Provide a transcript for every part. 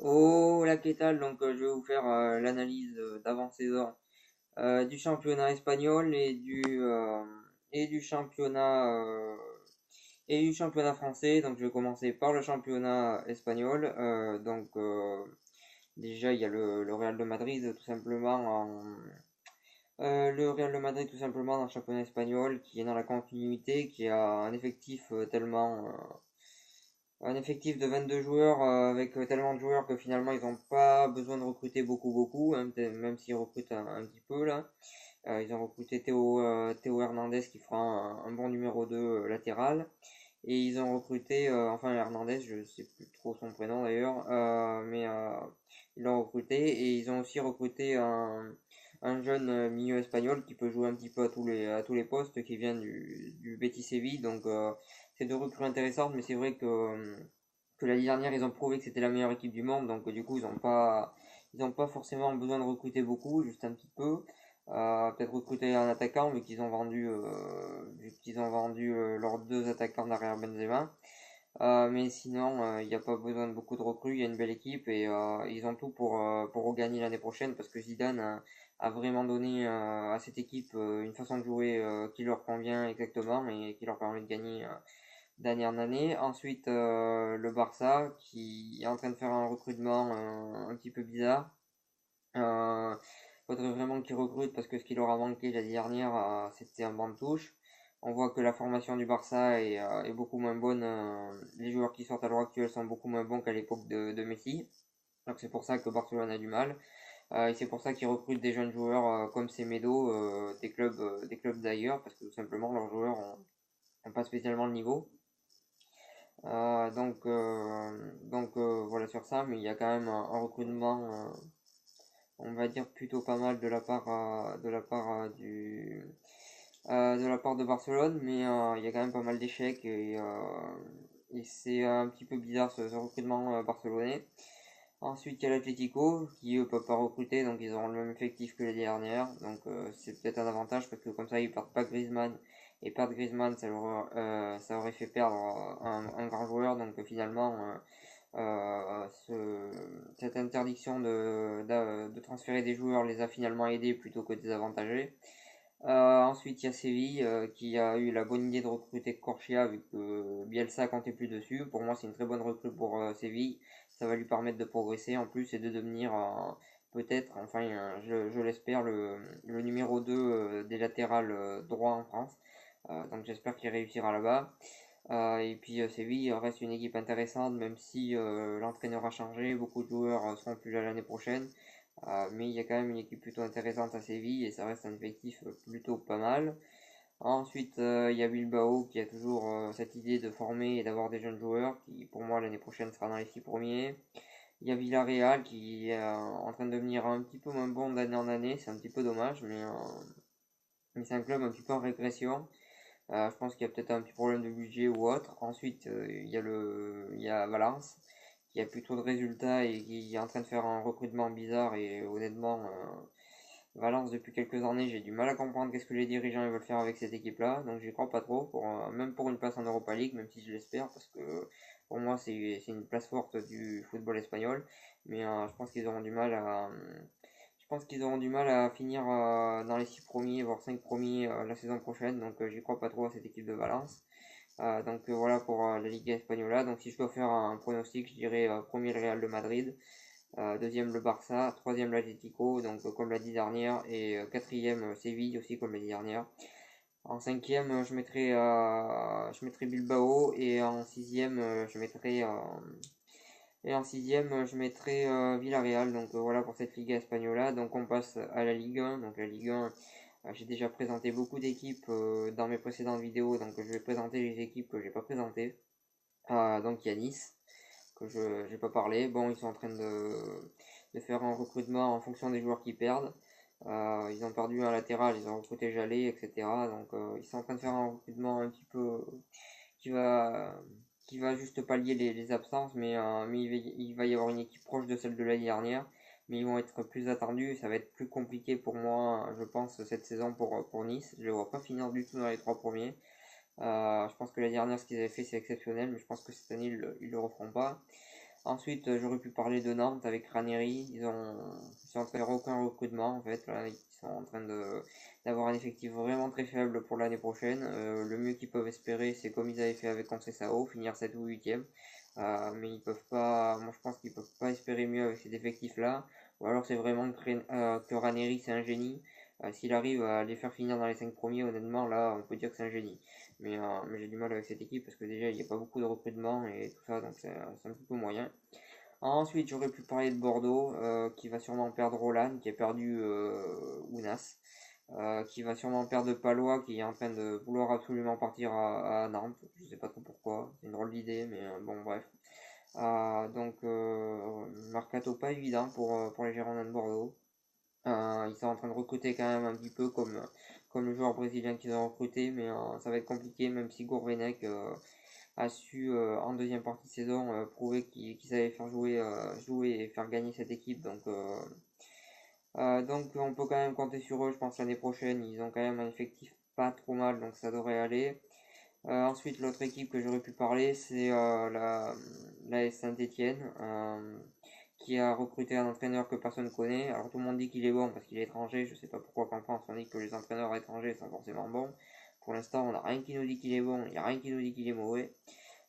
Oh la qu'est-ce donc je vais vous faire l'analyse d'avant-saison du championnat espagnol et du championnat français. Donc je vais commencer par le championnat espagnol. Déjà il y a le Real de Madrid tout simplement le Real de Madrid tout simplement dans le championnat espagnol qui est dans la continuité, qui a un effectif de 22 joueurs avec tellement de joueurs que finalement ils n'ont pas besoin de recruter beaucoup, hein, même s'ils recrutent un petit peu là. Ils ont recruté Théo Hernandez qui fera un bon numéro 2 latéral. Et ils ont recruté, enfin Hernandez, je sais plus trop son prénom d'ailleurs, ils l'ont recruté et ils ont aussi recruté un jeune milieu espagnol qui peut jouer un petit peu à tous les postes qui vient du Betis Séville. C'est deux recrues intéressantes, mais c'est vrai que l'année dernière ils ont prouvé que c'était la meilleure équipe du monde, donc du coup ils ont pas forcément besoin de recruter beaucoup, juste un petit peu. Peut-être recruter un attaquant vu qu'ils ont vendu leurs deux attaquants derrière Benzema. Mais sinon, il n'y a pas besoin de beaucoup de recrues, il y a une belle équipe et ils ont tout pour regagner l'année prochaine parce que Zidane a vraiment donné à cette équipe une façon de jouer qui leur convient exactement et qui leur permet de gagner d'année en année. Ensuite, le Barça qui est en train de faire un recrutement un petit peu bizarre. Euh, Faudrait vraiment qu'ils recrutent parce que ce qui leur a manqué l'année dernière, c'était un banc de touche. On voit que la formation du Barça est beaucoup moins bonne. Les joueurs qui sortent à l'heure actuelle sont beaucoup moins bons qu'à l'époque de Messi. Donc c'est pour ça que Barcelone a du mal. Et c'est pour ça qu'ils recrutent des jeunes joueurs comme Semedo, des clubs d'ailleurs, parce que tout simplement leurs joueurs ont pas spécialement le niveau. Voilà sur ça, mais il y a quand même un recrutement on va dire plutôt pas mal de la part de Barcelone, mais il y a quand même pas mal d'échecs et c'est un petit peu bizarre ce recrutement barcelonais. Ensuite, il y a l'Atlético qui eux peuvent pas recruter, donc ils auront le même effectif que l'année dernière, donc c'est peut-être un avantage parce que comme ça ils perdent pas Griezmann et perdre Griezmann ça aurait fait perdre un grand joueur, donc finalement cette interdiction de transférer des joueurs les a finalement aidés plutôt que désavantagés. Ensuite, il y a Séville qui a eu la bonne idée de recruter Corchia vu que Bielsa comptait plus dessus. Pour moi, c'est une très bonne recrue pour Séville. Ça va lui permettre de progresser en plus et de devenir peut-être, enfin, je l'espère, le numéro 2 des latérales droit en France. Donc j'espère qu'il réussira là-bas. Séville reste une équipe intéressante, même si l'entraîneur a changé, beaucoup de joueurs seront plus là l'année prochaine. Mais il y a quand même une équipe plutôt intéressante à Séville et ça reste un effectif plutôt pas mal. Ensuite, il y a Bilbao qui a toujours cette idée de former et d'avoir des jeunes joueurs qui, pour moi, l'année prochaine sera dans les 6 premiers. Il y a Villarreal qui est en train de devenir un petit peu moins bon d'année en année, c'est un petit peu dommage, mais c'est un club un petit peu en régression. Je pense qu'il y a peut-être un petit problème de budget ou autre. Ensuite, il y a Valence qui a plutôt de résultats et qui est en train de faire un recrutement bizarre. Et honnêtement, Valence depuis quelques années, j'ai du mal à comprendre qu'est-ce que les dirigeants ils veulent faire avec cette équipe-là. Donc j'y crois pas trop, même pour une place en Europa League, même si je l'espère, parce que pour moi c'est une place forte du football espagnol. Mais je pense qu'ils auront du mal à finir dans les 6 premiers, voire 5 premiers la saison prochaine. Donc j'y crois pas trop à cette équipe de Valence. Voilà pour la Liga Espagnola. Donc si je dois faire un pronostic, je dirais premier le Real de Madrid, deuxième le Barça, troisième l'Atlético, donc comme l'année dernière, et quatrième Séville aussi comme l'année dernière. En cinquième, je mettrai Bilbao et en sixième, je mettrai Villarreal. Voilà pour cette Liga Espagnola. Donc on passe à la Ligue 1. Donc la Ligue 1, j'ai déjà présenté beaucoup d'équipes dans mes précédentes vidéos. Donc je vais présenter les équipes que j'ai pas présentées. Donc il y a Nice, que je n'ai pas parlé. Bon, ils sont en train de faire un recrutement en fonction des joueurs qui perdent. Ils ont perdu un latéral, ils ont recruté Jallet, etc. Ils sont en train de faire un recrutement un petit peu qui va, qui va juste pallier les absences, mais il va y avoir une équipe proche de celle de l'année dernière. Mais ils vont être plus attendus, ça va être plus compliqué pour moi, je pense, cette saison pour Nice. Je ne les vois pas finir du tout dans les trois premiers. Je pense que l'année dernière, ce qu'ils avaient fait, c'est exceptionnel, mais je pense que cette année, ils le referont pas. Ensuite, j'aurais pu parler de Nantes avec Ranieri. Ils sont en train de faire aucun recrutement en fait. Là, ils sont en train d'avoir un effectif vraiment très faible pour l'année prochaine. Le mieux qu'ils peuvent espérer, c'est comme ils avaient fait avec Conceição, finir 7 ou 8e. Mais ils peuvent pas. Moi, je pense qu'ils peuvent pas espérer mieux avec ces effectifs-là. Ou alors, c'est vraiment que Ranieri, c'est un génie. S'il arrive à les faire finir dans les 5 premiers, honnêtement, là, on peut dire que c'est un génie. Mais j'ai du mal avec cette équipe parce que déjà il n'y a pas beaucoup de recrutement et tout ça, donc c'est un petit peu moyen. Ensuite, j'aurais pu parler de Bordeaux, qui va sûrement perdre Roland, qui a perdu Ounas, qui va sûrement perdre Palois, qui est en train de vouloir absolument partir à Nantes. Je sais pas trop pourquoi, c'est une drôle d'idée, mais bon, bref. Mercato pas évident pour les Girondins de Bordeaux. Ils sont en train de recruter quand même un petit peu comme le joueur brésilien qu'ils ont recruté, mais ça va être compliqué, même si Gourvenec a su en deuxième partie de saison prouver qu'il savait faire jouer et faire gagner cette équipe. Donc on peut quand même compter sur eux, je pense, l'année prochaine. Ils ont quand même un effectif pas trop mal, donc ça devrait aller. Ensuite, l'autre équipe que j'aurais pu parler, c'est la Saint-Étienne, qui a recruté un entraîneur que personne ne connaît. Alors tout le monde dit qu'il est bon parce qu'il est étranger. Je sais pas pourquoi qu'en France on dit que les entraîneurs étrangers sont forcément bons. Pour l'instant, on n'a rien qui nous dit qu'il est bon, il n'y a rien qui nous dit qu'il est mauvais.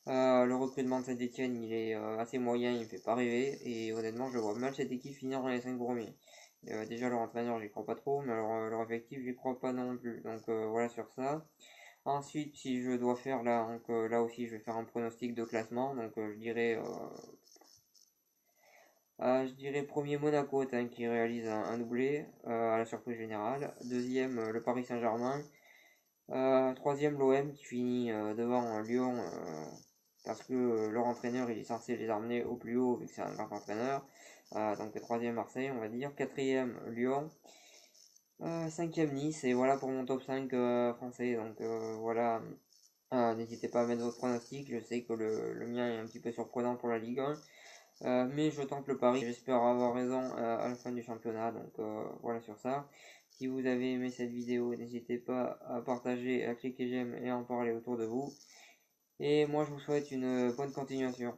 Le recrutement de Saint-Étienne, il est assez moyen, il me fait pas rêver. Et honnêtement, je vois mal cette équipe finir dans les 5 premiers. Déjà, leur entraîneur, j'y crois pas trop, mais leur effectif, j'y crois pas non plus. Voilà sur ça. Ensuite, si je dois faire là, là aussi, je vais faire un pronostic de classement. Je dirais premier Monaco qui réalise un doublé à la surprise générale. Deuxième, le Paris Saint-Germain. Troisième, l'OM qui finit devant Lyon parce que leur entraîneur il est censé les emmener au plus haut vu que c'est un grand entraîneur. Donc troisième Marseille, on va dire. Quatrième, Lyon. Cinquième Nice, et voilà pour mon top 5 français. Voilà, n'hésitez pas à mettre votre pronostic. Je sais que le mien est un petit peu surprenant pour la Ligue 1, mais je tente le pari. J'espère avoir raison à la fin du championnat. Voilà sur ça. Si vous avez aimé cette vidéo, n'hésitez pas à partager, à cliquer j'aime et à en parler autour de vous. Et moi, je vous souhaite une bonne continuation.